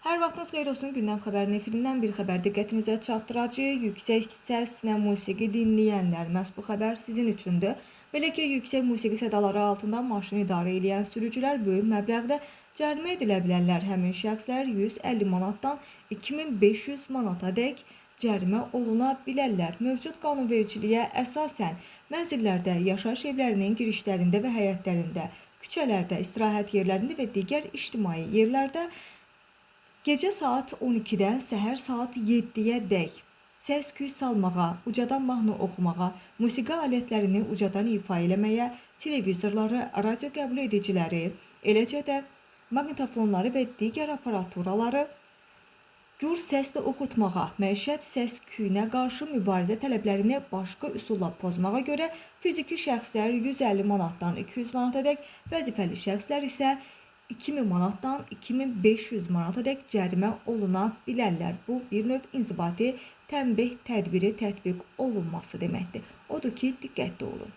Hər vaxtınız xeyir olsun. Gündəm xəbərini efirindən bir xəbər diqqətinizə çatdıracağıq. Yüksək səslə musiqi dinləyənlər, məhz bu xəbər sizin üçündür. Belə ki, yüksək musiqi sədaları altında maşın idarə edən sürücülər böyük məbləğdə cərimə edilə bilərlər. Həmin şəxslər 150 manatdan 2500 manatadək cərimə oluna bilərlər. Mövcud qanunvericiliyə əsasən mənzillərdə, yaşayış evlərinin girişlərində və həyətlərində, küçələrdə, istirahət yerlərində və digər ictimai yerlərdə gecə saat 12-dən səhər saat 7-yə dək səs-küy salmağa, ucadan mahnı oxumağa, musiqi alətlərini ucadan ifa eləməyə, televizorları, radio qəbul ediciləri, eləcə də maqnitofonları və digər aparaturaları gür səslə oxutmağa, məişət səs-küyünə qarşı mübarizə tələblərini başqa üsulla pozmağa görə fiziki şəxslər 150 manatdan 200 manatadək, vəzifəli şəxslər isə 2000 manatdan 2500 manatadək cərimə oluna bilərlər. Bu bir növ inzibati tənbih tədbiri tətbiq olunması deməkdir. Odur ki, diqqətli olun.